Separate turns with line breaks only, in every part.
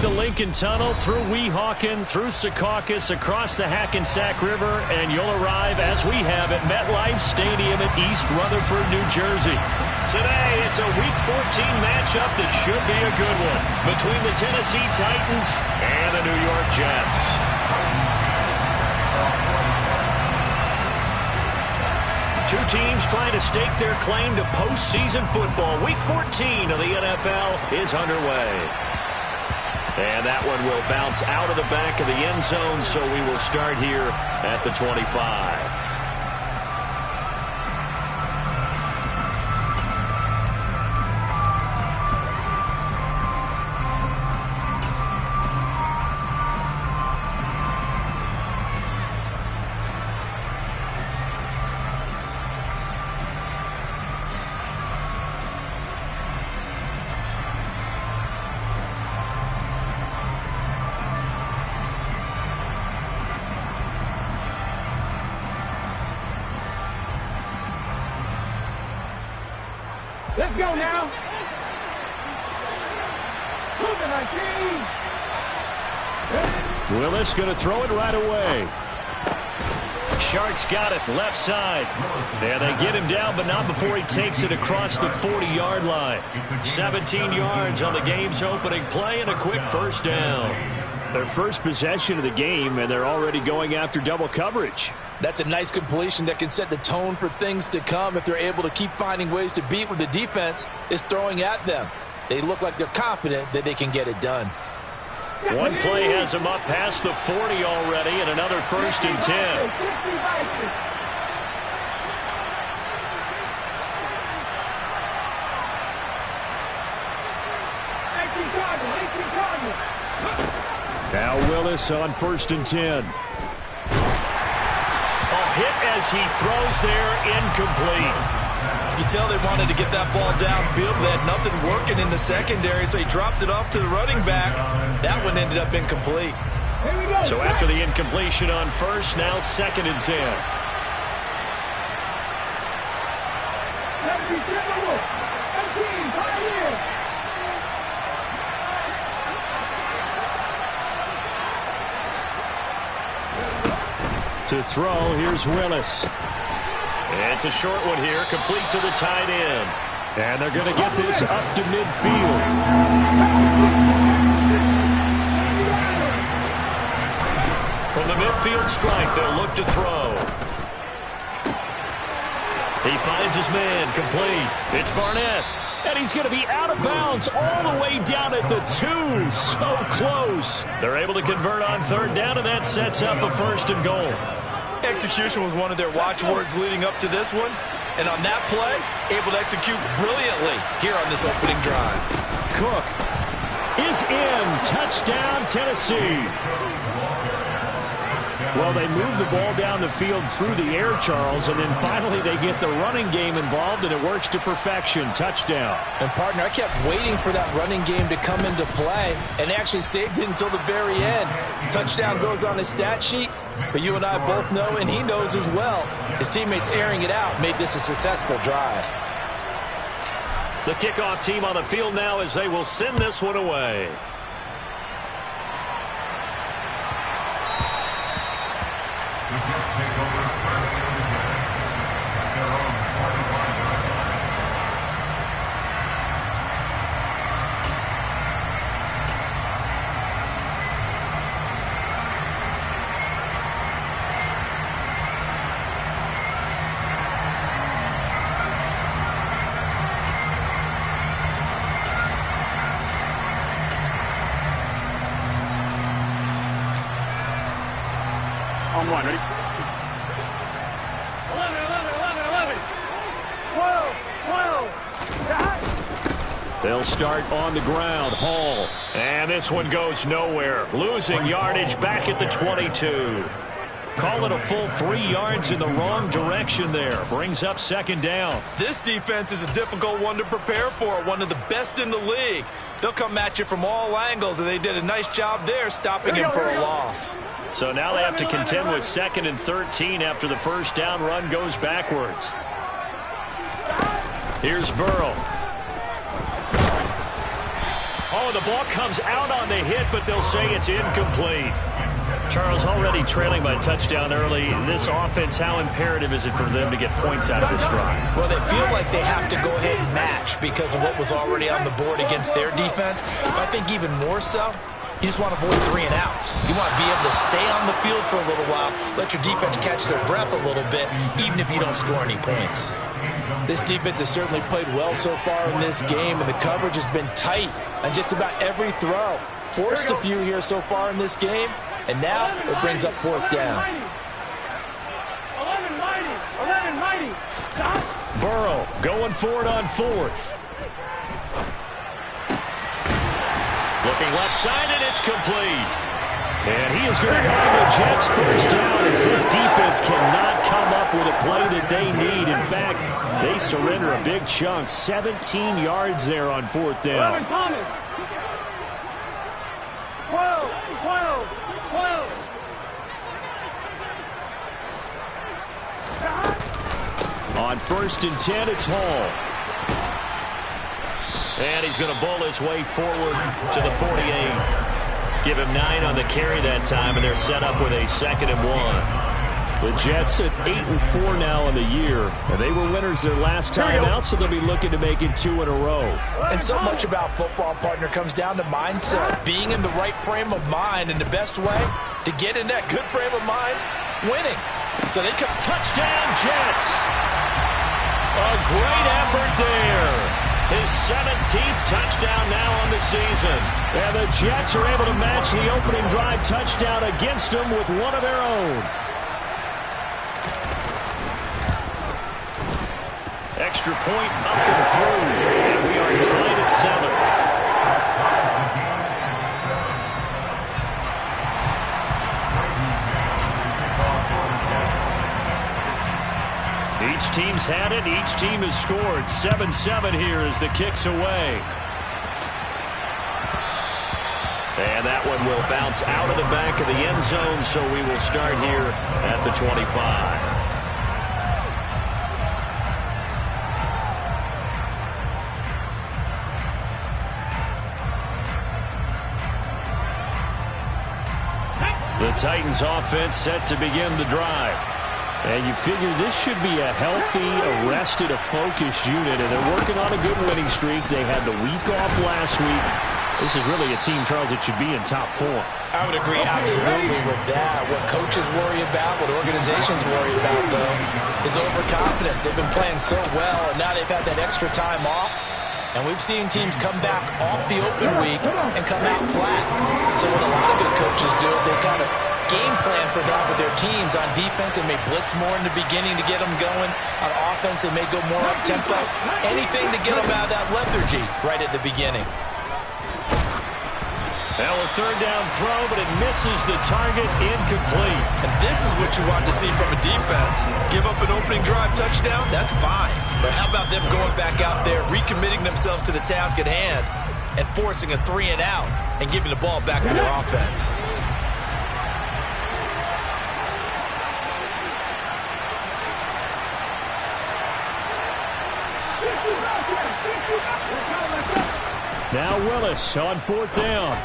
the Lincoln Tunnel, through Weehawken, through Secaucus, across the Hackensack River, and you'll arrive, as we have, at MetLife Stadium in East Rutherford, New Jersey. Today, it's a Week 14 matchup that should be a good one between the Tennessee Titans and the New York Jets. Two teams trying to stake their claim to postseason football. Week 14 of the NFL is underway. And that one will bounce out of the back of the end zone, so we will start here at the 25.
Let's go now.
Willis going to throw it right away. Sharks got it, left side. And they get him down, but not before he takes it across the 40-yard line. 17 yards on the game's opening play and a quick first down. Their first possession of the game, and they're already going after double coverage.
That's a nice completion that can set the tone for things to come if they're able to keep finding ways to beat what the defense is throwing at them. They look like they're confident that they can get it done.
One play has them up past the 40 already, and another 1st and 10. Now Willis on 1st and 10. Hit as he throws there, incomplete.
You can tell they wanted to get that ball downfield, but they had nothing working in the secondary, so he dropped it off to the running back. That one ended up incomplete.
So after the incompletion on 1st, now 2nd and 10. To throw, here's Willis. It's a short one here, complete to the tight end. And they're going to get this up to midfield. From the midfield strike, they'll look to throw. He finds his man, complete. It's Barnett. And he's going to be out of bounds all the way down at the 2. So close. They're able to convert on 3rd down, and that sets up a 1st and goal.
Execution was one of their watchwords leading up to this one. And on that play, able to execute brilliantly here on this opening drive.
Cook is in. Touchdown, Tennessee. Well, they move the ball down the field through the air, Charles, and then finally they get the running game involved, and it works to perfection. Touchdown.
And, partner, I kept waiting for that running game to come into play, and they actually saved it until the very end. Touchdown goes on his stat sheet, but you and I both know, and he knows as well, his teammates airing it out made this a successful drive.
The kickoff team on the field now as they will send this one away.
On one, ready? 11, 12, 12.
They'll start on the ground. Hall. And this one goes nowhere. Losing yardage back at the 22. Call it a full 3 yards in the wrong direction there. Brings up 2nd down.
This defense is a difficult one to prepare for. One of the best in the league. They'll come at you from all angles, and they did a nice job there stopping him for a loss.
So now they have to contend with 2nd and 13 after the 1st down run goes backwards. Here's Burrow. Oh, the ball comes out on the hit, but they'll say it's incomplete. Charles, already trailing by touchdown early. This offense, how imperative is it for them to get points out of this drive?
Well, they feel like they have to go ahead and match because of what was already on the board against their defense. But I think even more so, you just want to avoid 3 and outs. You want to be able to stay on the field for a little while, let your defense catch their breath a little bit, even if you don't score any points. This defense has certainly played well so far in this game, and the coverage has been tight on just about every throw. Forced a few here so far in this game, and now it brings up 4th down.
11 mighty.
Burrow going for it on 4th. Looking left side, and it's complete. And he is going to have the Jets first down as this defense cannot come up with a play that they need. In fact, they surrender a big chunk. 17 yards there on 4th down.
12.
On 1st and 10, it's Hall. And he's going to bowl his way forward to the 48. Give him 9 on the carry that time, and they're set up with a 2nd and 1. The Jets at 8-4 now in the year, and they were winners their last time out, so they'll be looking to make it 2 in a row.
And so much about football, partner, comes down to mindset, being in the right frame of mind, and the best way to get in that good frame of mind, winning. So they come
touchdown, Jets. A great effort there. His 17th touchdown now on the season. And the Jets are able to match the opening drive touchdown against them with one of their own. Extra point up and through. And we are tied at 7. Each team's had it. Each team has scored. 7-7 here as the kick's away. And that one will bounce out of the back of the end zone, so we will start here at the 25. The Titans offense set to begin the drive. And you figure this should be a healthy, arrested, a focused unit, and they're working on a good winning streak. They had the week off last week. This is really a team, Charles, that should be in top 4.
I would agree absolutely with that. What coaches worry about, what organizations worry about, though, is overconfidence. They've been playing so well, and now they've had that extra time off. And we've seen teams come back off the open week and come out flat. So what a lot of good coaches do is they kind of game plan for that with their teams. On defense, they may blitz more in the beginning to get them going. On offense, they may go more up-tempo. Anything to get them out of that lethargy right at the beginning.
Now a 3rd down throw, but it misses the target, incomplete.
And this is what you want to see from a defense. Give up an opening drive touchdown, that's fine. But how about them going back out there, recommitting themselves to the task at hand, and forcing a 3 and out, and giving the ball back to their offense.
Now Willis on 4th down.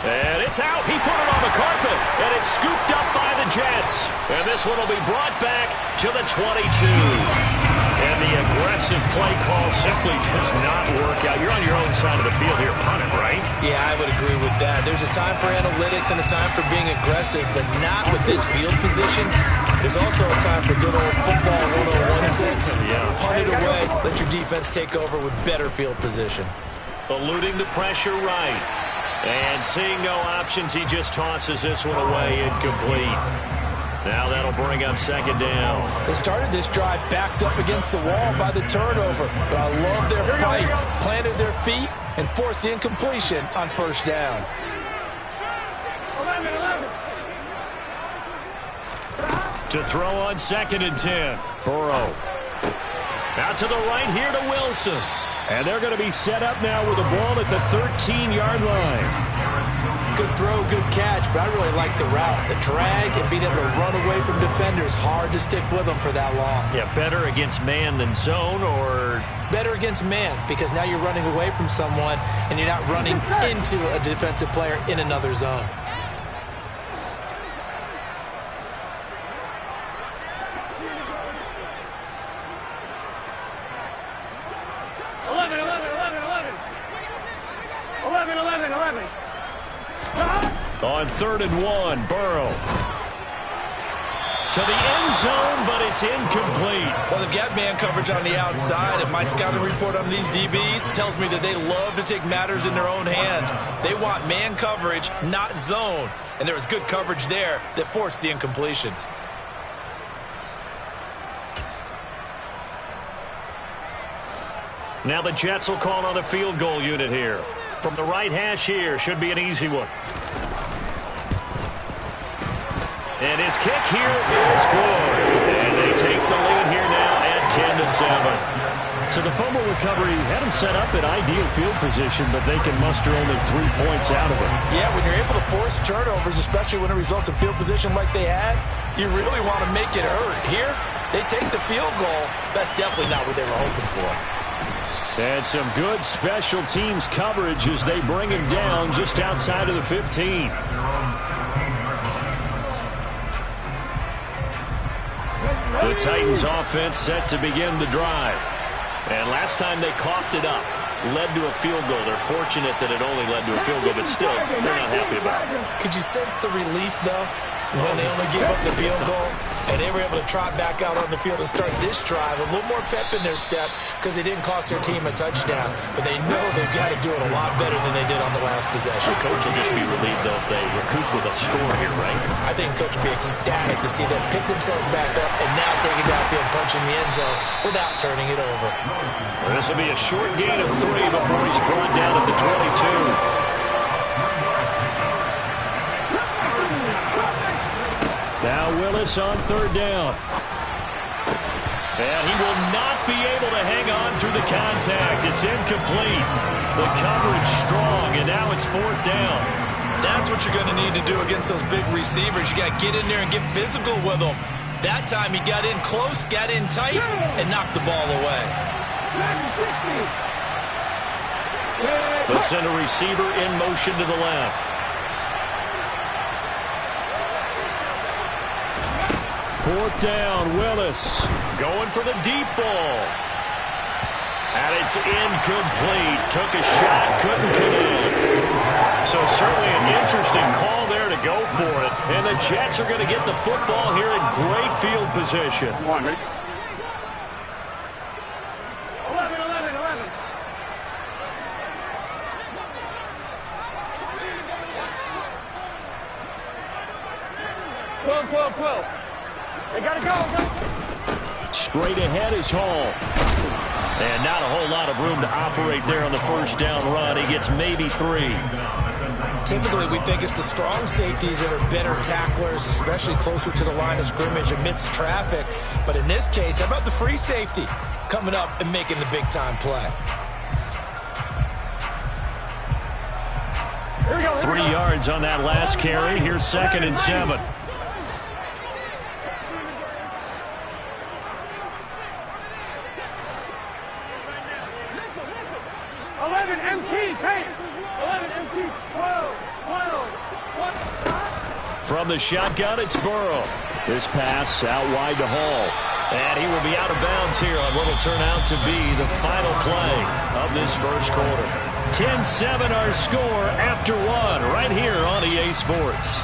And it's out. He put it on the carpet, and it's scooped up by the Jets. And this one will be brought back to the 22. And the aggressive play call simply does not work out. You're on your own side of the field here, punting, right?
Yeah, I would agree with that. There's a time for analytics and a time for being aggressive, but not with this field position. There's also a time for good old football 101 sense. Punt it away. Let your defense take over with better field position.
Eluding the pressure right. And seeing no options, he just tosses this one away, incomplete. Now that'll bring up 2nd down.
They started this drive backed up against the wall by the turnover, but I love their fight. Planted their feet and forced the incompletion on 1st down.
11.
To throw on 2nd and 10. Burrow. Out to the right here to Wilson. And they're going to be set up now with the ball at the 13-yard line.
Good throw, good catch, but I really like the route. The drag and being able to run away from defenders, hard to stick with them for that long.
Yeah, better against man than zone, or?
Better against man, because now you're running away from someone and you're not running into a defensive player in another zone.
11.
On 3rd and 1, Burrow. To the end zone, but it's incomplete.
Well, they've got man coverage on the outside, and my scouting report on these DBs tells me that they love to take matters in their own hands. They want man coverage, not zone. And there was good coverage there that forced the incompletion.
Now the Jets will call on the field goal unit here. From the right hash here, should be an easy one. And his kick here is good. And they take the lead here now at 10-7. So the fumble recovery had him set up at ideal field position, but they can muster only 3 points out of it.
Yeah, when you're able to force turnovers, especially when it results in field position like they had, you really want to make it hurt. Here, they take the field goal. That's definitely not what they were hoping for.
And some good special teams coverage as they bring him down just outside of the 15. The Titans offense set to begin the drive. And last time they coughed it up, led to a field goal. They're fortunate that it only led to a field goal, but still, they're not happy about it.
Could you sense the relief, though, when they only gave up the field goal and they were able to trot back out on the field and start this drive? A little more pep in their step because they didn't cost their team a touchdown, but they know they've got to do it a lot better than they did on the last possession.
The coach will just be relieved, though, if they recoup with a score here, right?
I think coach will be ecstatic to see them pick themselves back up and now take it downfield, punching the end zone without turning it over.
Well, this will be a short gain of 3 before he's brought down at the 22. Now Willis on 3rd down. And he will not be able to hang on through the contact. It's incomplete. The coverage strong, and now it's 4th down.
That's what you're going to need to do against those big receivers. You got to get in there and get physical with them. That time he got in close, got in tight, and knocked the ball away.
They'll send a receiver in motion to the left. 4th down, Willis going for the deep ball. And it's incomplete. Took a shot, couldn't connect. So certainly an interesting call there to go for it. And the Jets are going to get the football here in great field position.
11. Twelve. They gotta go.
Straight ahead is Hall. And not a whole lot of room to operate there on the 1st down run. He gets maybe 3.
Typically, we think it's the strong safeties that are better tacklers, especially closer to the line of scrimmage amidst traffic. But in this case, how about the free safety coming up and making the big-time play?
3 yards on that last carry. Here's 2nd and 7. From the shotgun, it's Burrow. This pass out wide to Hall. And he will be out of bounds here on what will turn out to be the final play of this 1st quarter. 10-7 our score after 1 right here on EA Sports.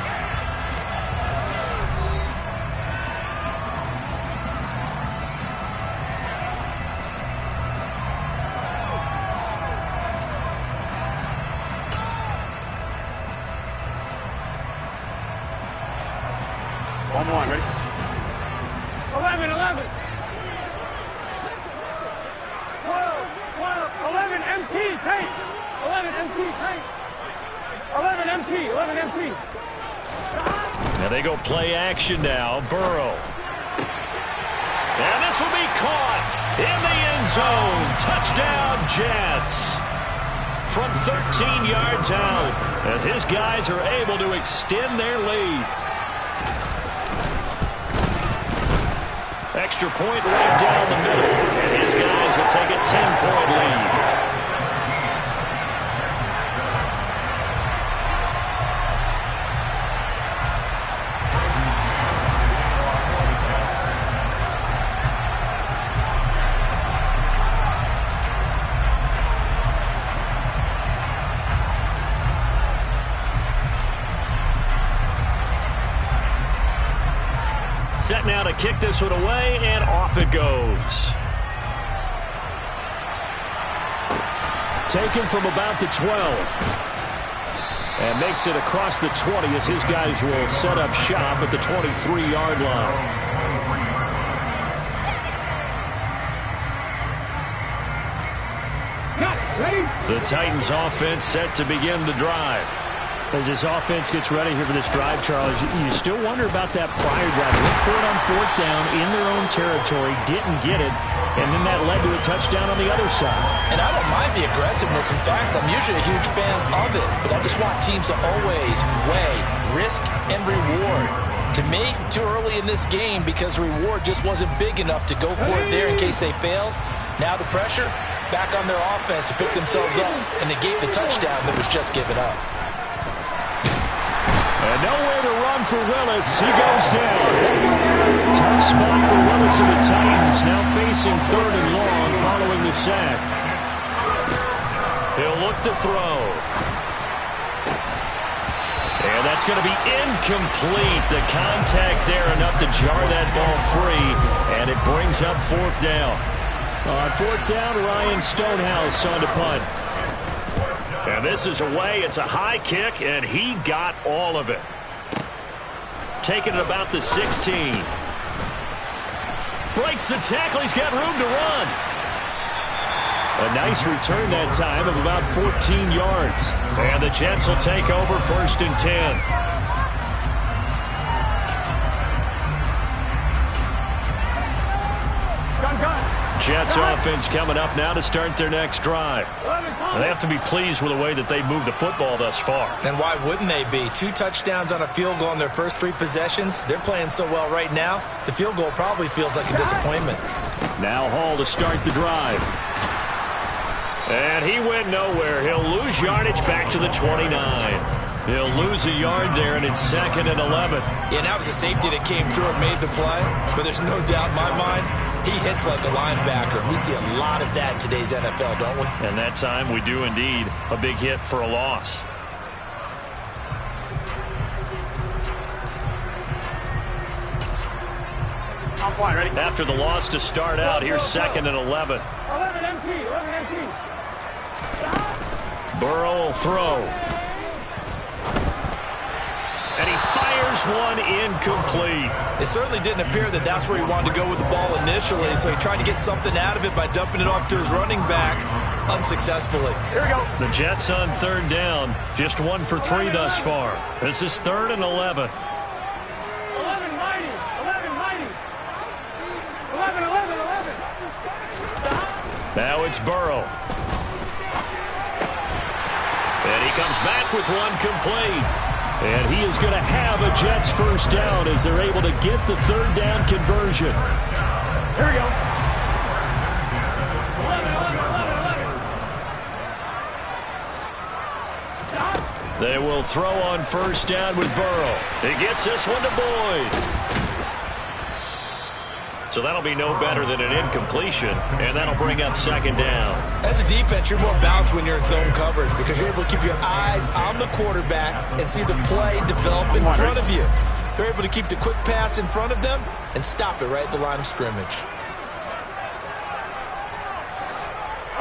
One, ready? 11. 12. 11 MT, tape. 11 MT, tape. 11 MT.
Now they go play action now. Burrow. And this will be caught in the end zone. Touchdown, Jets. from 13 yards out as his guys are able to extend their lead. Extra point right down the middle, and his guys will take a 10-point lead. Set now to kick this one away, and off it goes. Taken from about the 12. And makes it across the 20 as his guys will set up shop at the 23-yard line. The Titans offense set to begin the drive.
As this offense gets ready here for this drive, Charles, you still wonder about that prior drive. Went for it on 4th down in their own territory, didn't get it, and then that led to a touchdown on the other side.
And I don't mind the aggressiveness. In fact, I'm usually a huge fan of it, but I just want teams to always weigh risk and reward. To me, too early in this game because reward just wasn't big enough to go for it there in case they failed. Now the pressure back on their offense to pick themselves up and negate the touchdown that was just given up.
And nowhere to run for Willis. He goes down. Tough spot for Willis and the Titans. Now facing 3rd and long following the sack. He'll look to throw. And that's going to be incomplete. The contact there enough to jar that ball free. And it brings up 4th down.
On 4th down, Ryan Stonehouse on to punt.
And this is away. It's a high kick, and he got all of it. Taking it about the 16. Breaks the tackle. He's got room to run. A nice return that time of about 14 yards. And the Jets will take over 1st and 10. Jets offense coming up now to start their next drive. They have to be pleased with the way that they moved the football thus far.
And why wouldn't they be? 2 touchdowns on a field goal in their first 3 possessions. They're playing so well right now, the field goal probably feels like a disappointment.
Now Hall to start the drive. And he went nowhere. He'll lose yardage back to the 29. He'll lose a yard there, and it's 2nd and 11.
Yeah, that was a safety that came through and made the play. But there's no doubt in my mind, he hits like a linebacker. We see a lot of that in today's NFL, don't we?
And that time we do indeed. A big hit for a loss.
Ready?
After the loss to start out, here's 2nd and 11.
11 MT, 11 MT.
Burrow will throw. And he fires one incomplete.
It certainly didn't appear that that's where he wanted to go with the ball initially, so he tried to get something out of it by dumping it off to his running back unsuccessfully.
Here we go.
The Jets on 3rd down, just 1 for 3 thus far. This is 3rd and 11.
11 mighty, 11 mighty. 11, 11, 11.
Now it's Burrow. And he comes back with one complete. And he is going to have a Jets 1st down as they're able to get the 3rd down conversion.
Here we go. 11, 11, 11.
They will throw on 1st down with Burrow. He gets this one to Boyd. So that'll be no better than an incompletion, and that'll bring up 2nd down.
As a defense, you're more balanced when you're in zone coverage because you're able to keep your eyes on the quarterback and see the play develop in front of you. They're able to keep the quick pass in front of them and stop it right at the line of scrimmage.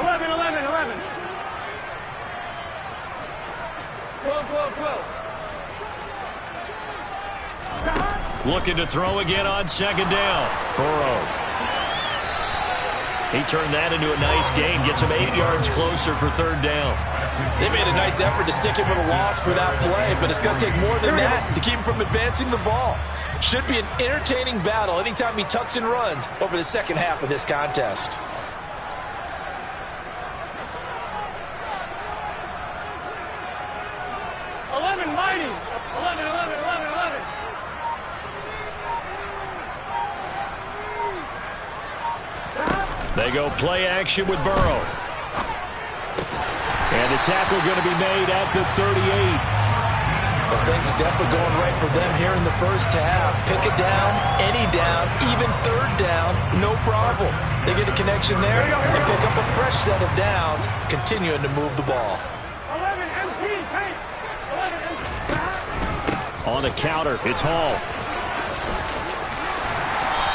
11, 11, 11. 12, 12, 12.
Looking to throw again on 2nd down. Burrow. He turned that into a nice gain. Gets him 8 yards closer for 3rd down.
They made a nice effort to stick him with a loss for that play, but it's going to take more than that to keep him from advancing the ball. Should be an entertaining battle anytime he tucks and runs over the second half of this contest.
They go play action with Burrow.
And the tackle going to be made at the 38.
Well, things are definitely going right for them here in the first half. Pick it down, any down, even third down, no problem. They get a connection there and pick up a fresh set of downs, continuing to move the ball.
11 MT, take. 11 MT.
On the counter, it's Hall.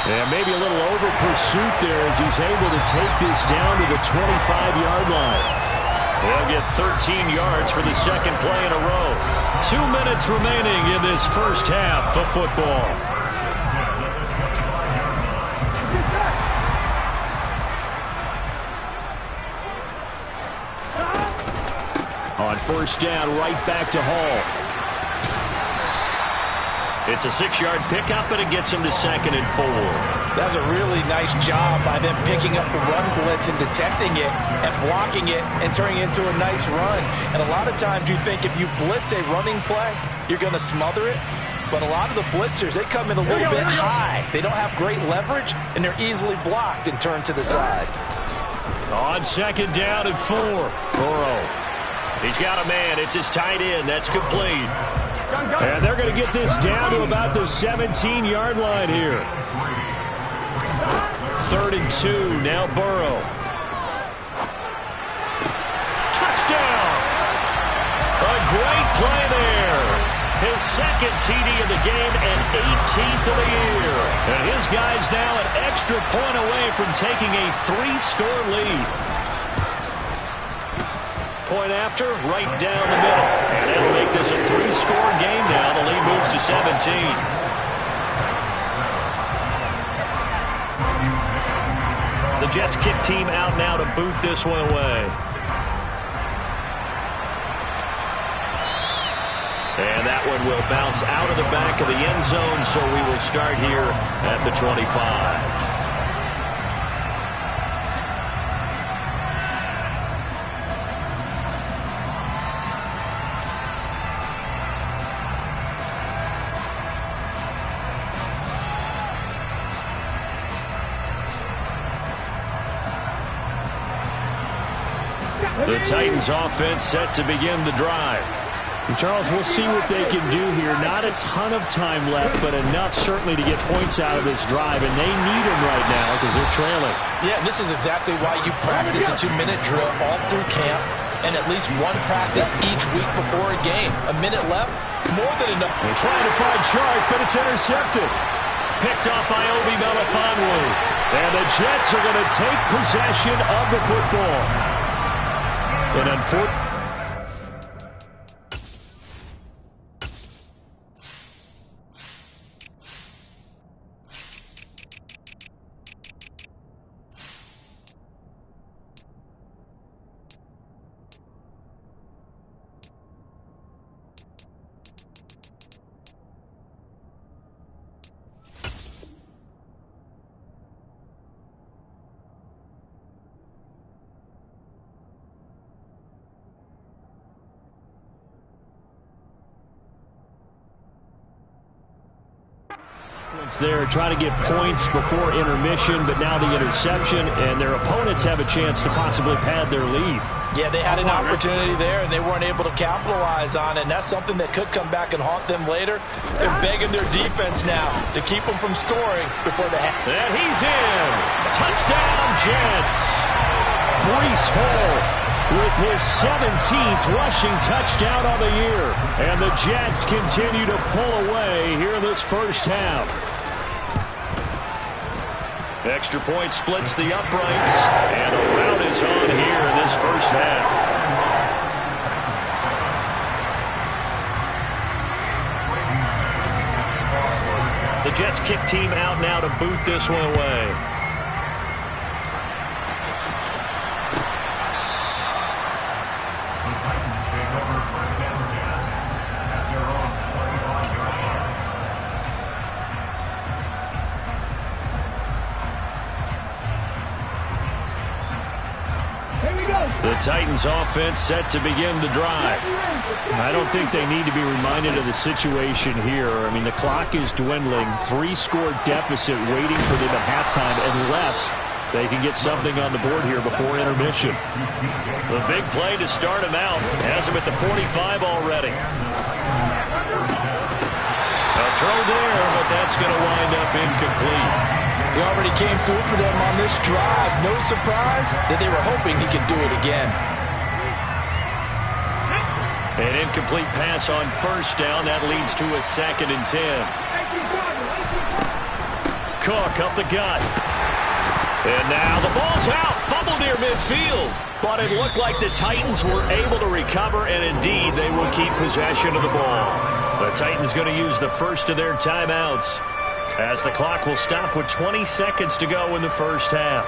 And maybe a little over pursuit there as he's able to take this down to the 25-yard line.
They'll get 13 yards for the second play in a row. 2 minutes remaining in this first half of football.
On first down, right back to Hall.
It's a 6-yard pickup, and it gets him to 2nd and 4.
That's a really nice job by them picking up the run blitz and detecting it and blocking it and turning it into a nice run. And a lot of times you think if you blitz a running play, you're going to smother it. But a lot of the blitzers, they come in a little bit high. They don't have great leverage, and they're easily blocked and turned to the side.
On 2nd down and 4. Burrow. He's got a man. It's his tight end. That's complete.
And they're going to get this down to about the 17-yard line here.
3rd and 2. Now Burrow. Touchdown! A great play there. His 2nd TD of the game and 18th of the year. And his guy's now an extra point away from taking a 3-score lead. Point after, right down the middle. And that'll make this a 3-score game now. The lead moves to 17. The Jets kick team out now to boot this one away. And that one will bounce out of the back of the end zone, so we will start here at the 25. The Titans offense set to begin the drive.
And Charles, we'll see what they can do here. Not a ton of time left, but enough certainly to get points out of this drive. And they need them right now because they're trailing.
Yeah, and this is exactly why you practice a 2-minute drill all through camp and at least one practice each week before a game. A minute left, more than enough.
They're trying to find Chark, but it's intercepted.
Picked off by Boovenile.
And the Jets are going to take possession of the football. And unfortunately, there trying to get points before intermission, but now the interception, and their opponents have a chance to possibly pad their lead.
Yeah, they had an opportunity there, and they weren't able to capitalize on it, and that's something that could come back and haunt them later. They're begging their defense now to keep them from scoring before the half.
And he's in. Touchdown, Jets.
Breece Hall with his 17th rushing touchdown on the year. And the Jets continue to pull away here in this first half.
Extra point splits the uprights, and a rout is on here in this first half. The Jets kick team out now to boot this one away. The Titans offense set to begin the drive.
I don't think they need to be reminded of the situation here. I mean, the clock is dwindling. 3-score deficit waiting for them at halftime unless they can get something on the board here before intermission.
The big play to start him out has him at the 45 already. A throw there, but that's going to wind up incomplete.
He already came through for them on this drive. No surprise that they were hoping he could do it again.
An incomplete pass on first down. That leads to a 2nd and 10. Cook up the gut. And now the ball's out. Fumble near midfield. But it looked like the Titans were able to recover, and indeed they will keep possession of the ball. The Titans going to use the first of their timeouts, as the clock will stop with 20 seconds to go in the first half.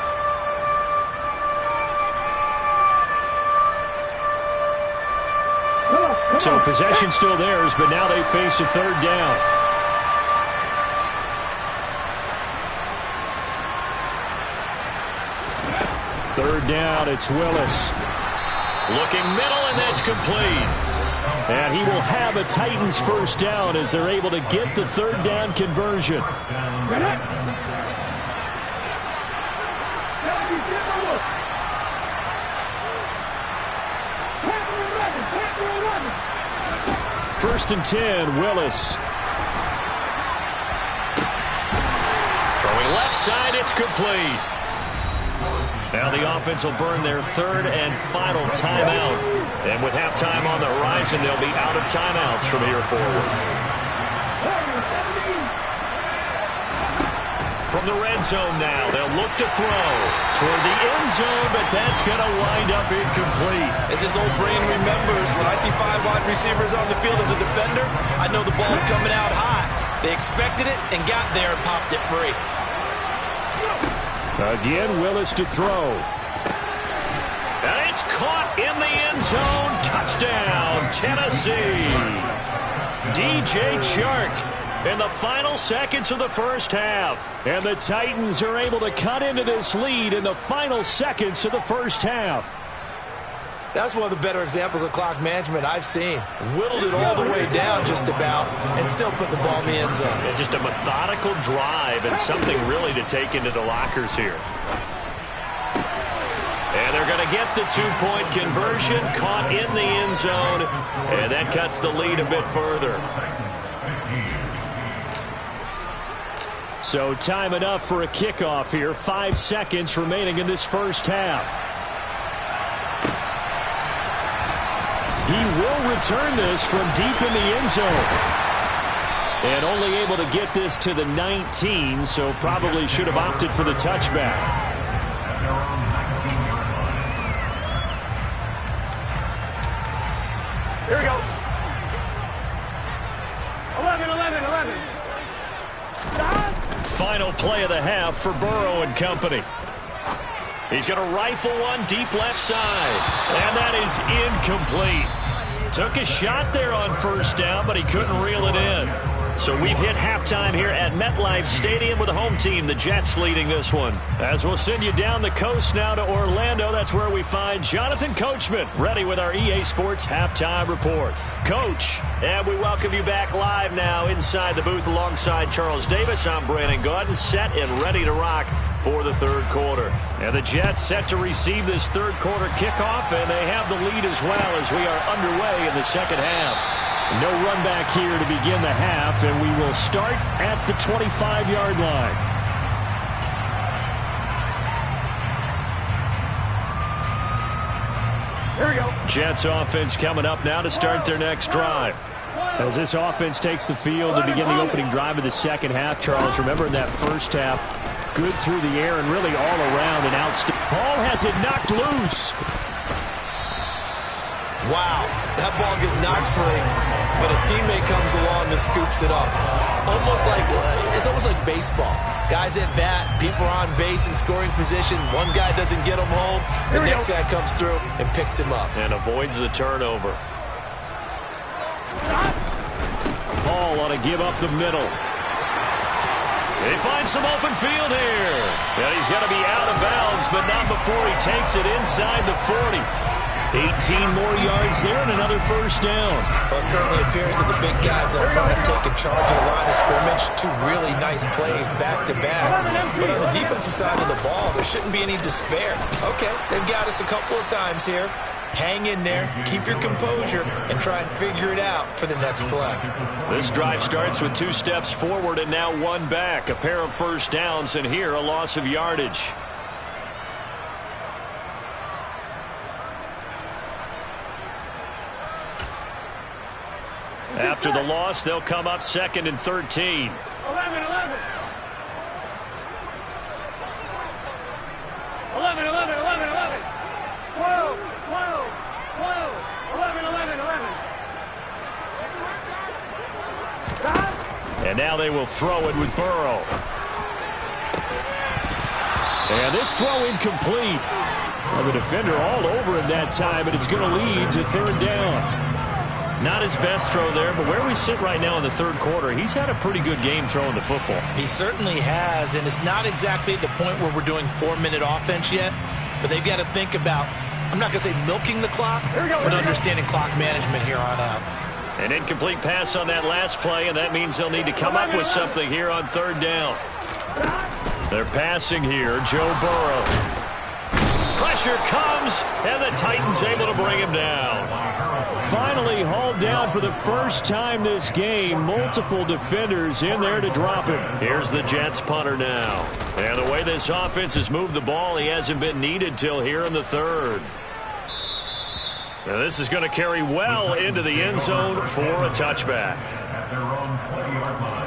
So possession still theirs, but now they face a 3rd down. Third down, it's Willis.
Looking middle, and that's complete.
And he will have a Titans first down as they're able to get the 3rd down conversion. First and 10, Willis.
Throwing left side, it's complete. Now the offense will burn their 3rd and final timeout. And with halftime on the horizon, they'll be out of timeouts from here forward. From the red zone now, they'll look to throw toward the end zone, but that's going to wind up incomplete.
As his old brain remembers, when I see 5 wide receivers on the field as a defender, I know the ball's coming out high. They expected it and got there and popped it free.
Again, Willis to throw.
And it's caught in the end zone. Touchdown, Tennessee. DJ Chark in the final seconds of the first half.
And the Titans are able to cut into this lead in the final seconds of the first half.
That's one of the better examples of clock management I've seen. Whittled it all the way down just about and still put the ball in the end zone.
Yeah, just a methodical drive and something really to take into the lockers here. And they're going to get the 2-point conversion, caught in the end zone, and that cuts the lead a bit further.
So time enough for a kickoff here. 5 seconds remaining in this first half. He will return this from deep in the end zone. And only able to get this to the 19, so probably should have opted for the touchback.
Here we go. 11.
Final play of the half for Burrow and company. He's going to rifle one deep left side. And that is incomplete. Took a shot there on first down, but he couldn't reel it in. So we've hit halftime here at MetLife Stadium with the home team, the Jets, leading this one. As we'll send you down the coast now to Orlando, that's where we find Jonathan Coachman, ready with our EA Sports Halftime Report. Coach, and we welcome you back live now inside the booth alongside Charles Davis. I'm Brandon Gaudin, set and ready to rock for the third quarter. And the Jets set to receive this third quarter kickoff, and they have the lead as well as we are underway in the second half.
No run back here to begin the half, and we will start at the 25-yard line.
Here we go.
Jets offense coming up now to start their next drive. As this offense takes the field to begin the opening drive of the second half, Charles, remember in that first half, good through the air and really all around and outstanding. Ball has it knocked loose.
Wow, that ball gets knocked free, but a teammate comes along and scoops it up. It's almost like baseball. Guys at bat, people are on base in scoring position. One guy doesn't get him home, the next guy comes through and picks him up.
And avoids the turnover.
Ball ought to give up the middle.
They find some open field here. And he's going to be out of bounds, but not before he takes it inside the 40. 18 more yards there and another first down.
Well, it certainly appears that the big guys up front have taken charge of the line of scrimmage. Two really nice plays back-to-back. But on the defensive side of the ball, there shouldn't be any despair. Okay, they've got us a couple of times here. Hang in there, keep your composure, and try and figure it out for the next play.
This drive starts with 2 steps forward and now 1 back. A pair of first downs, and here a loss of yardage. After the loss, they'll come up 2nd and 13.
11. 12. 11.
And now they will throw it with Burrow. And this throw incomplete. Well, the defender all over him that time, but it's going to lead to 3rd down. Not his best throw there, but where we sit right now in the 3rd quarter, he's had a pretty good game throwing the football.
He certainly has, and it's not exactly at the point where we're doing 4-minute offense yet, but they've got to think about, I'm not going to say milking the clock, but understanding clock management here on out.
An incomplete pass on that last play, and that means they'll need to come up with something here on 3rd down. They're passing here, Joe Burrow. Pressure comes, and the Titans able to bring him down. Finally hauled down for the first time this game. Multiple defenders in there to drop him. Here's the Jets punter now. And the way this offense has moved the ball, he hasn't been needed till here in the 3rd. Now this is going to carry well into the end zone for a touchback.
At their own 20-yard line.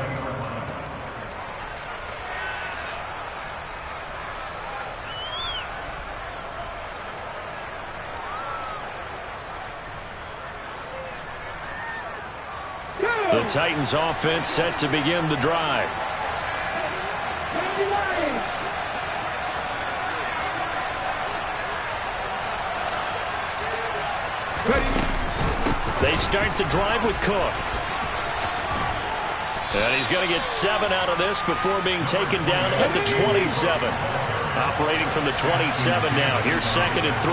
The Titans offense set to begin the drive. They start the drive with Cook. And he's going to get 7 out of this before being taken down at the 27. Operating from the 27 now. Here's 2nd and 3.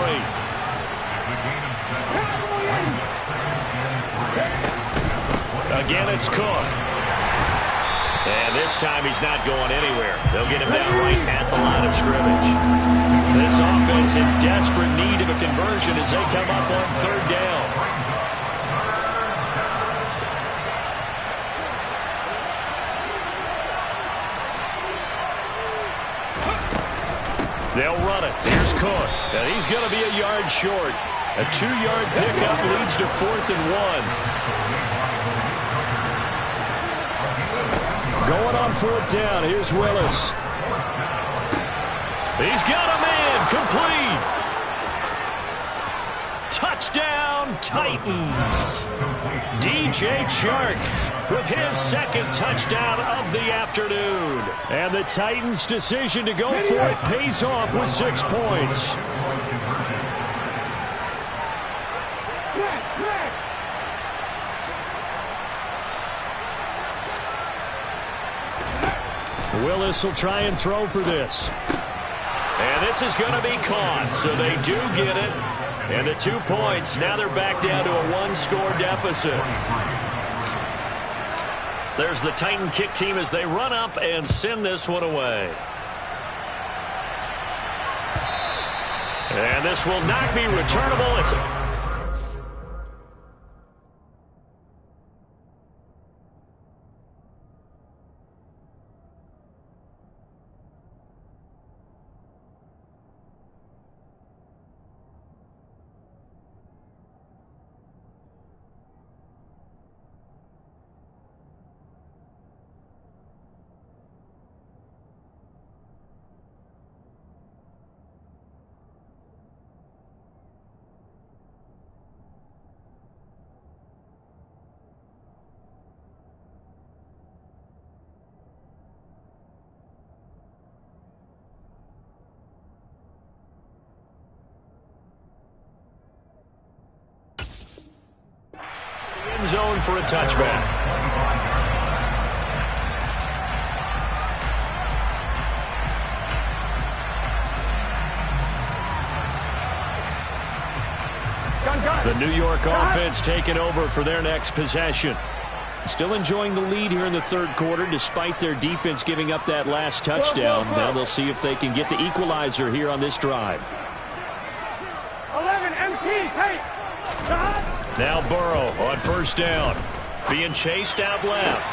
Again, it's Cook. And this time he's not going anywhere. They'll get him down right at the line of scrimmage. This offense in desperate need of a conversion as they come up on 3rd down. They'll run it. Here's Cook. And he's going to be a yard short. A 2-yard pickup leads to 4th and 1. Going on 4th down. Here's Willis. He's got a man. Complete. Touchdown, Titans. DJ Chark with his 2nd touchdown of the afternoon. And the Titans' decision to go for it pays off with 6 points. Willis will try and throw for this. And this is going to be caught, so they do get it. And the 2 points, now they're back down to a 1-score deficit. There's the Titan kick team as they run up and send this one away. And this will not be returnable. It's zone for a touchback. The New York offense taking over for their next possession. Still enjoying the lead here in the third quarter despite their defense giving up that last touchdown. Now they'll see if they can get the equalizer here on this drive.
11 MT, take.
Now Burrow on first down. Being chased out left.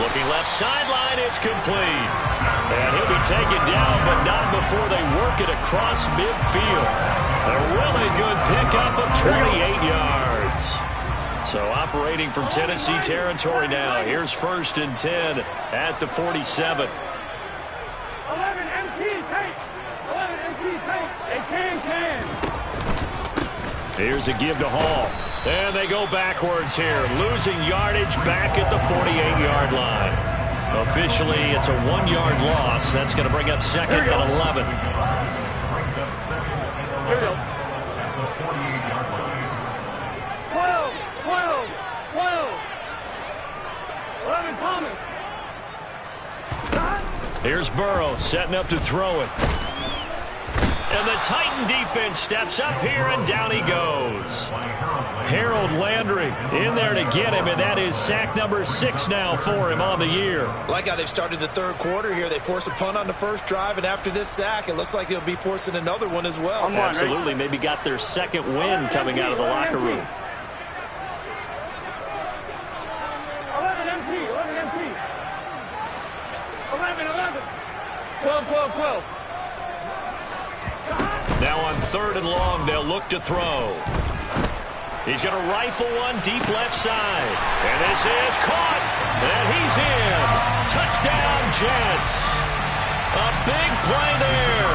Looking left sideline, it's complete. And he'll be taken down, but not before they work it across midfield. A really good pickup of 28 yards. So operating from Tennessee territory now. Here's 1st and 10 at the 47.
11 MT, take. 11 MT, take. They can.
Here's a give to Hall. And they go backwards here, losing yardage back at the 48-yard line. Officially, it's a 1-yard loss. That's going to bring up 2nd and 11.
Here we go. 12. 11 Thomas.
Here's Burrow setting up to throw it. And the Titan defense steps up here, and down he goes. Harold Landry in there to get him, and that is sack number 6 now for him on the year.
Like how they've started the third quarter here. They force a punt on the first drive, and after this sack, it looks like they'll be forcing another one as well.
Absolutely. Maybe got their second win coming out of the locker room.
11 MT. 11. 12.
Now on 3rd and long, they'll look to throw. He's going to rifle one deep left side. And this is caught. And he's in. Touchdown, Jets. A big play there.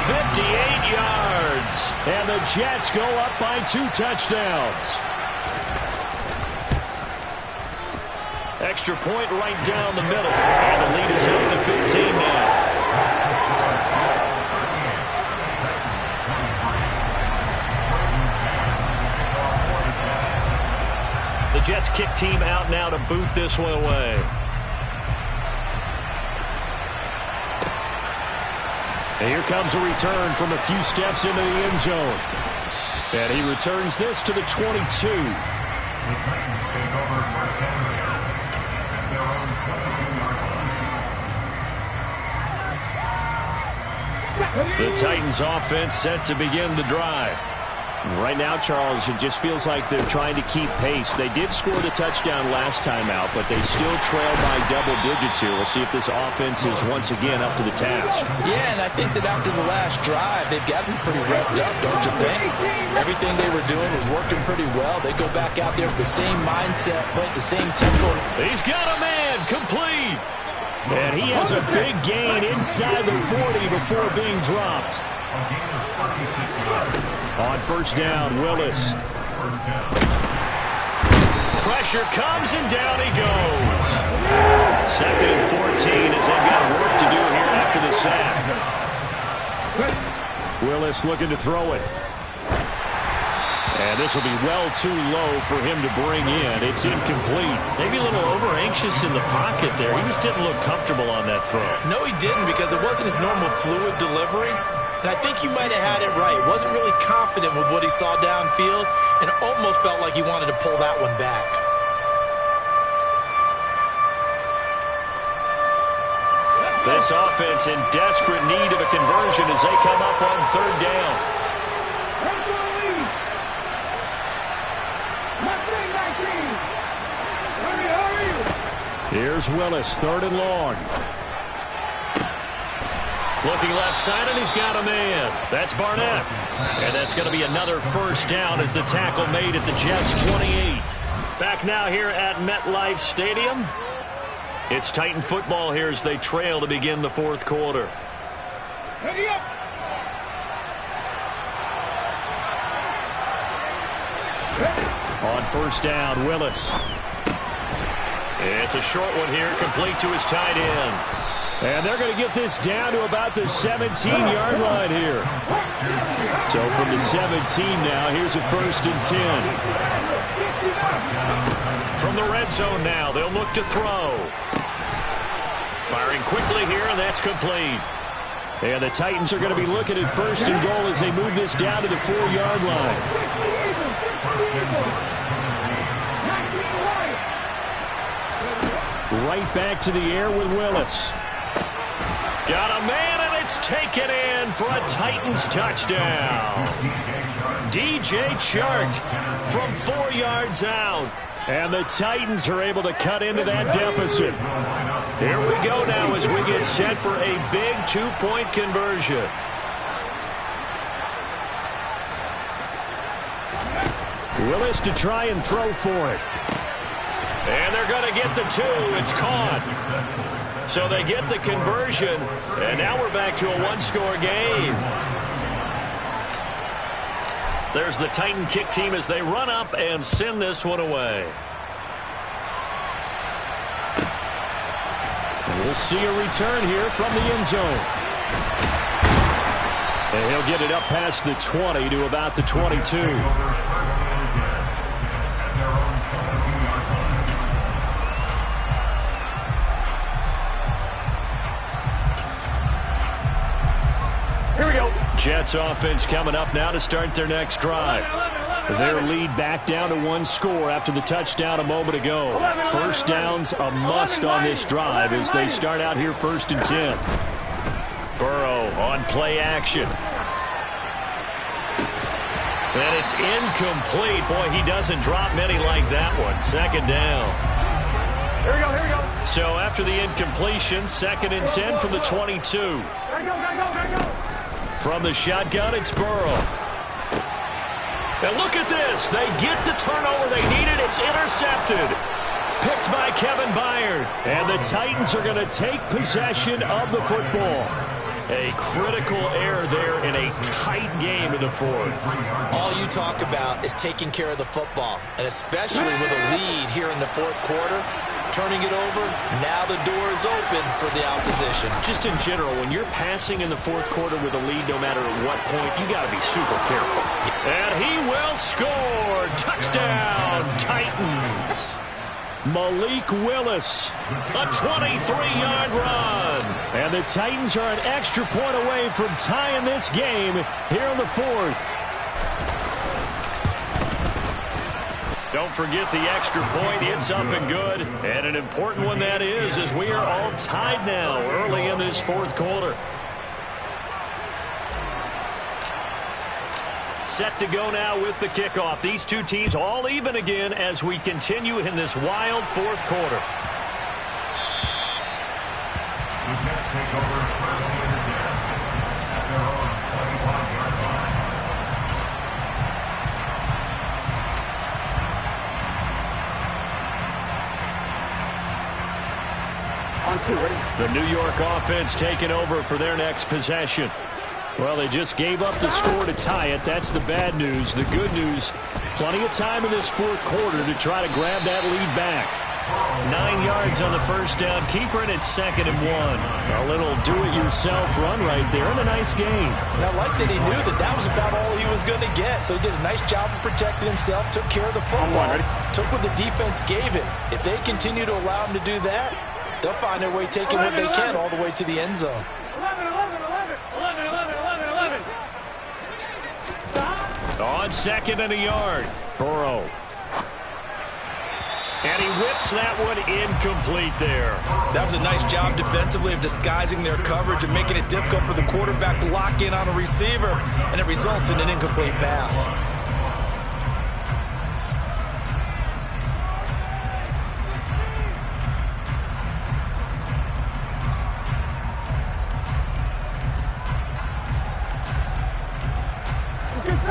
58 yards.
And the Jets go up by 2 touchdowns.
Extra point right down the middle. And the lead is up to 15 now. The Jets kick team out now to boot this one away.
And here comes a return from a few steps into the end zone. And he returns this to the 22.
The Titans offense set to begin the drive.
Right now, Charles, it just feels like they're trying to keep pace. They did score the touchdown last time out, but they still trail by double digits here. We'll see if this offense is once again up to the task.
Yeah, and I think that after the last drive, they've got to be pretty revved up, don't you think? Everything they were doing was working pretty well. They go back out there with the same mindset, play at the same tempo.
He's got a man, complete.
And he has a big gain inside the 40 before being dropped. On first down, Willis.
Pressure comes, and down he goes. 2nd and 14 as they've got work to do here after the sack.
Willis looking to throw it. And this will be well too low for him to bring in. It's incomplete.
Maybe a little over-anxious in the pocket there. He just didn't look comfortable on that throw.
No, he didn't, because it wasn't his normal fluid delivery. And I think you might have had it right. Wasn't really confident with what he saw downfield and almost felt like he wanted to pull that one back.
This offense in desperate need of a conversion as they come up on 3rd down.
Here's Willis, 3rd and long.
Looking left side, and he's got a man. That's Barnett. And that's going to be another first down as the tackle made at the Jets' 28. Back now here at MetLife Stadium. It's Titan football here as they trail to begin the 4th quarter.
Ready up.
On first down, Willis.
It's a short one here, complete to his tight end.
And they're going to get this down to about the 17-yard line here. So from the 17 now, here's a 1st and 10.
From the red zone now, they'll look to throw. Firing quickly here, and that's complete.
And the Titans are going to be looking at 1st and goal as they move this down to the 4-yard line. Right back to the air with Willis.
Got a man, and it's taken in for a Titans touchdown. DJ Chark from 4 yards out.
And the Titans are able to cut into that deficit.
Here we go now as we get set for a big 2-point conversion.
Willis to try and throw for it.
And they're going to get the 2. It's caught. So they get the conversion, and now we're back to a 1-score game. There's the Titan kick team as they run up and send this one away.
We'll see a return here from the end zone. And he'll get it up past the 20 to about the 22.
Here we go.
Jets offense coming up now to start their next drive. Their lead back down to 1 score after the touchdown a moment ago. First down's a must on this drive as they start out here 1st and 10.
Burrow on play action. And it's incomplete. Boy, he doesn't drop many like that one. 2nd down.
Here we go, here we go.
So after the incompletion, 2nd and 10 from the 22.
Gotta go, gotta go, gotta go.
From the shotgun, it's Burrow. And look at this. They get the turnover they needed. It's intercepted. Picked by Kevin Byard.
And the Titans are going to take possession of the football.
A critical error there in a tight game in the 4th.
All you talk about is taking care of the football, and especially with a lead here in the 4th quarter. Turning it over, now the door is open for the opposition.
Just in general, when you're passing in the 4th quarter with a lead, no matter at what point, you got to be super careful. And he will score. Touchdown, Titans.
Malik Willis.
A 23-yard run.
And the Titans are an extra point away from tying this game here in the 4th.
Don't forget the extra point. It's up and good. And an important one that is, as we are all tied now early in this 4th quarter. Set to go now with the kickoff. These two teams all even again as we continue in this wild 4th quarter.
The Jets take over first and 10 at their own 25-yard line.
The New York offense taking over for their next possession. Well, they just gave up the score to tie it. That's the bad news. The good news, plenty of time in this 4th quarter to try to grab that lead back.
9 yards on the 1st down. Keeper, and it's 2nd and 1.
A little do-it-yourself run right there and a nice gain.
And I like that he knew that that was about all he was going to get. So he did a nice job of protecting himself, took care of the football, took what the defense gave him. If they continue to allow him to do that, they'll find their way taking what they can all the way to the end zone.
11.
On 2nd and a yard.
Burrow.
And he whips that one incomplete there.
That was a nice job defensively of disguising their coverage and making it difficult for the quarterback to lock in on a receiver, and it results in an incomplete pass.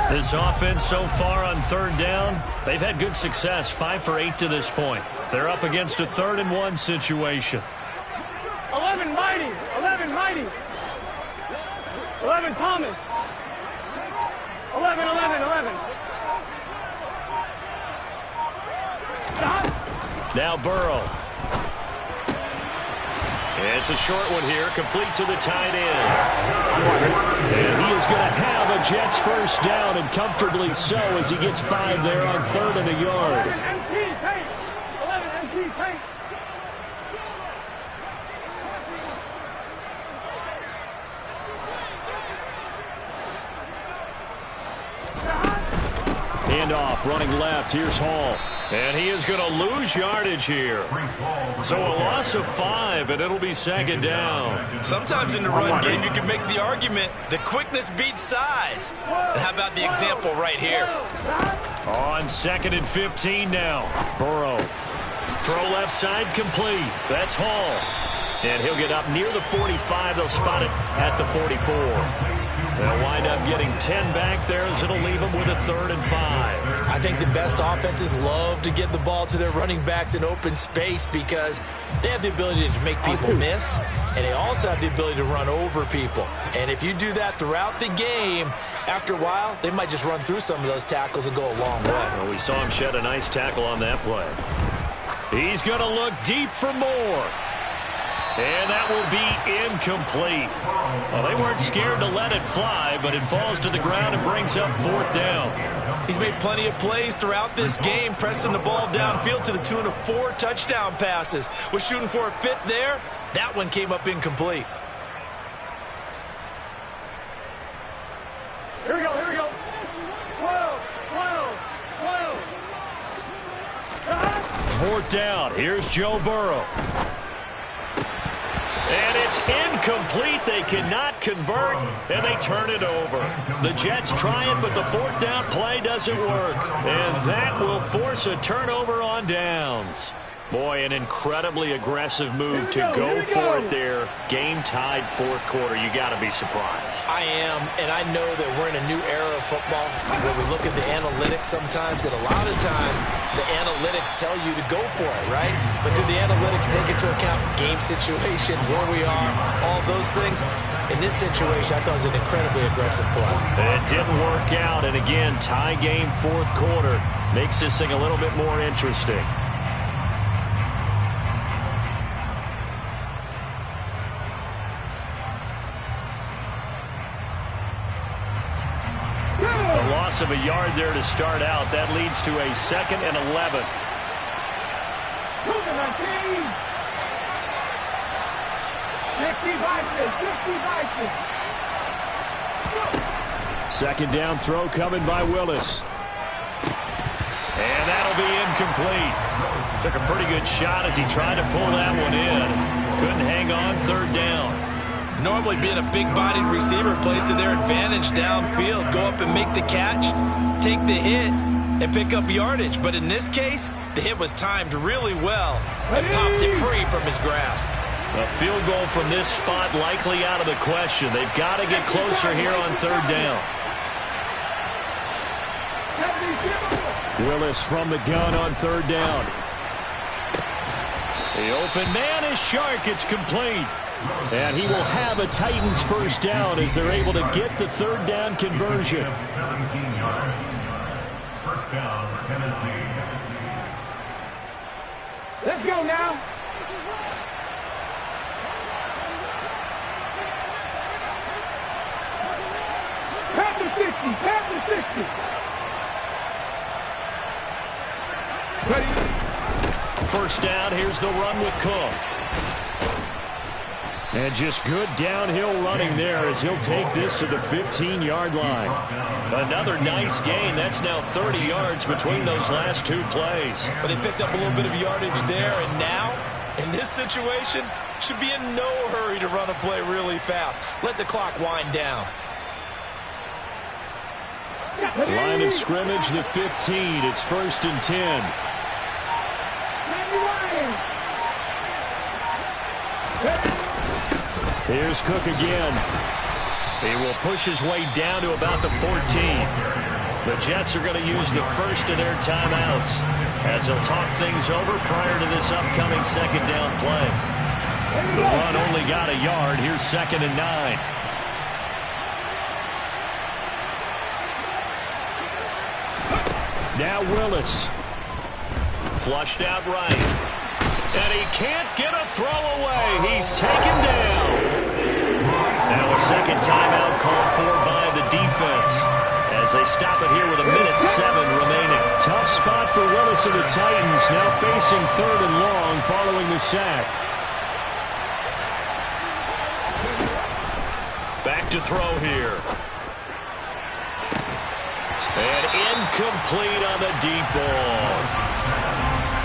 This offense so far on 3rd down, they've had good success, 5 for 8 to this point. They're up against a 3rd and 1 situation.
11 Mighty. 11 Mighty. 11 Thomas. 11.
Now Burrow. It's a short one here, complete to the tight end.
And he is going to have a Jets 1st down, and comfortably so as he gets 5 there on 3rd and a yard.
11 MT Tate.
handoff. Running left. Here's Hall.
And he is going to lose yardage here. So a loss of 5, and it'll be second down.
Sometimes in the run game, you can make the argument the quickness beats size. And how about the example right here?
On 2nd and 15 now. Burrow. Throw left side complete. That's Hall. And he'll get up near the 45. They'll spot it at the 44. They'll wind up getting 10 back there as it'll leave them with a 3rd and 5.
I think the best offenses love to get the ball to their running backs in open space because they have the ability to make people miss, and they also have the ability to run over people. And if you do that throughout the game, after a while, they might just run through some of those tackles and go a long way.
Well, we saw him shed a nice tackle on that play. He's going to look deep for more. And that will be incomplete. Well, they weren't scared to let it fly, but it falls to the ground and brings up 4th down.
He's made plenty of plays throughout this game, pressing the ball downfield to the tune of 4 touchdown passes. Was shooting for a 5th there. That one came up incomplete.
Here we go, here we go. 12, 12, 12.
4th down. Here's Joe Burrow. And it's incomplete. They cannot convert, and they turn it over. The Jets try it, but the 4th down play doesn't work. And that will force a turnover on downs. Boy, an incredibly aggressive move to go for it there. Game tied 4th quarter. You got to be surprised.
I am, and I know that we're in a new era of football where we look at the analytics sometimes, and a lot of time the analytics tell you to go for it, right? But do the analytics take into account game situation, where we are, all those things? In this situation, I thought it was an incredibly aggressive play.
It didn't work out, and again, tie game 4th quarter makes this thing a little bit more interesting. Of a yard there to start out. That leads to a 2nd and 11.
Second down throw coming by Willis.
And that'll be incomplete. Took a pretty good shot as he tried to pull that one in. Couldn't hang on. 3rd down.
Normally being a big-bodied receiver plays to their advantage downfield. Go up and make the catch, take the hit, and pick up yardage. But in this case, the hit was timed really well and popped it free from his grasp.
A field goal from this spot likely out of the question. They've got to get closer here on 3rd down.
Willis from the gun on 3rd down.
The open man is Shark. It's complete.
And he will have a Titans 1st down as they're able to get the 3rd down conversion.
17 yards. 1st down, Tennessee.
Let's go now. Pat the 60, pat the 60. Ready?
1st down. Here's the run with Cook.
And just good downhill running there as he'll take this to the 15-yard line.
Another nice gain. That's now 30 yards between those last 2 plays.
But they picked up a little bit of yardage there, and now, in this situation, should be in no hurry to run a play really fast. Let the clock wind down.
Line of scrimmage, the 15. It's 1st and 10. Here's Cook again.
He will push his way down to about the 14. The Jets are going to use the first of their timeouts as they'll talk things over prior to this upcoming 2nd down play. The run only got a yard. Here's 2nd and 9.
Now Willis.
Flushed out right. And he can't get a throw away. He's taken down. Now a 2nd timeout called for by the defense as they stop it here with 1:07 remaining.
Tough spot for Willis and the Titans, now facing 3rd and long following the sack.
Back to throw here. And incomplete on the deep ball.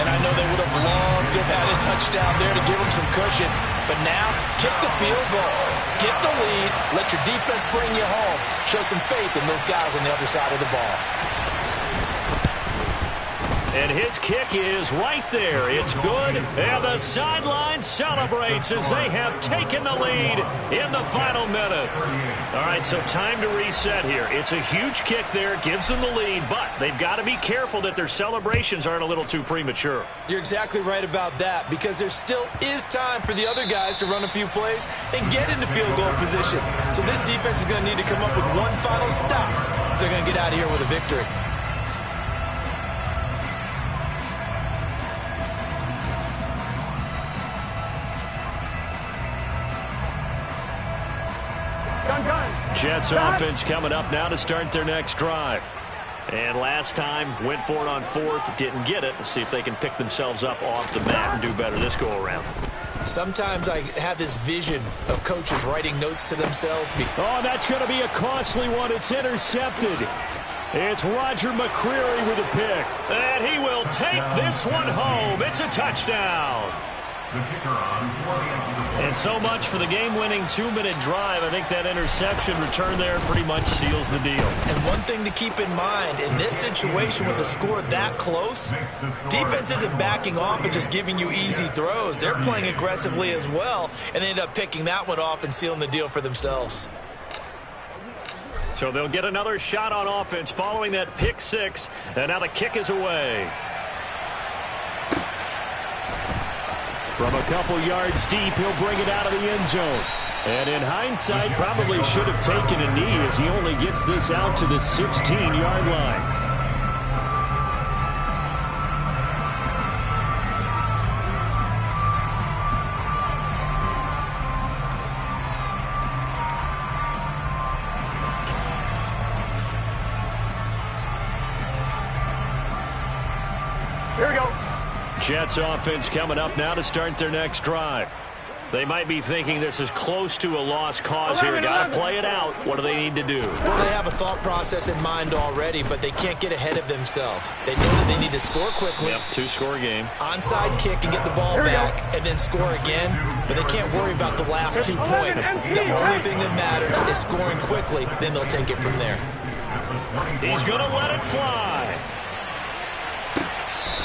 And I know they would have loved to have had a touchdown there to give them some cushion. But now, kick the field goal. Get the lead. Let your defense bring you home. Show some faith in those guys on the other side of the ball.
And his kick is right there. It's good. And the sideline celebrates as they have taken the lead in the final minute. All right, so time to reset here. It's a huge kick there. Gives them the lead, but they've got to be careful that their celebrations aren't a little too premature.
You're exactly right about that, because there still is time for the other guys to run a few plays and get into field goal position. So this defense is going to need to come up with one final stop if they're going to get out of here with a victory.
Jets offense coming up now to start their next drive. And last time, went for it on fourth, didn't get it. Let's see if they can pick themselves up off the mat and do better this go-around.
Sometimes I have this vision of coaches writing notes to themselves.
Oh, that's going to be a costly one. It's intercepted. It's Roger McCreary with a pick.
And he will take this one home. It's a touchdown. And so much for the game-winning 2-minute drive. I think that interception return there pretty much seals the deal.
And one thing to keep in mind, in this situation with the score that close, defense isn't backing off and just giving you easy throws. They're playing aggressively as well, and they end up picking that one off and sealing the deal for themselves.
So they'll get another shot on offense following that pick six, and now the kick is away.
From a couple yards deep, he'll bring it out of the end zone. And in hindsight, probably should have taken a knee as he only gets this out to the 16-yard line.
Here we go.
Jets offense coming up now to start their next drive. They might be thinking this is close to a lost cause here. Got to play it out. What do they need to do?
Well, they have a thought process in mind already, but they can't get ahead of themselves. They know that they need to score quickly.
Yep, two-score game.
Onside kick and get the ball back and then score again, but they can't worry about the last 2 points. The only thing that matters is scoring quickly, then they'll take it from there.
He's going to let it fly.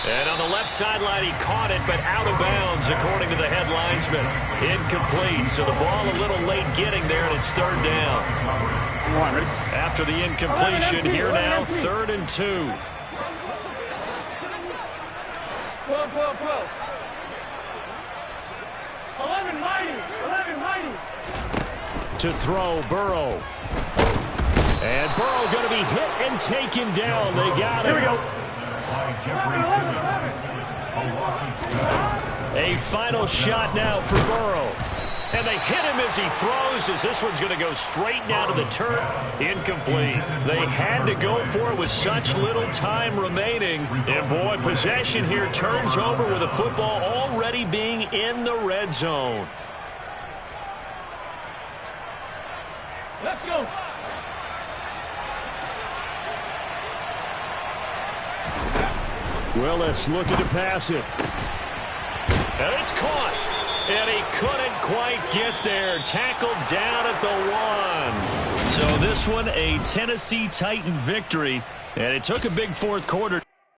And on the left sideline, he caught it, but out of bounds, according to the head linesman. Incomplete, so the ball a little late getting there, and it's third down. After the incompletion, here now, 3rd and 2.
12. 11 mighty.
To throw, Burrow. And Burrow going to be hit and taken down. They got him.
Here we go.
A final shot now for Burrow. And they hit him as he throws, as this one's going to go straight down to the turf. Incomplete. They had to go for it with such little time remaining. And, boy, possession here turns over with the football already being in the red zone.
Let's go.
Willis looking to pass it.
And it's caught. And he couldn't quite get there. Tackled down at the 1. So this one, a Tennessee Titan victory. And it took a big fourth quarter.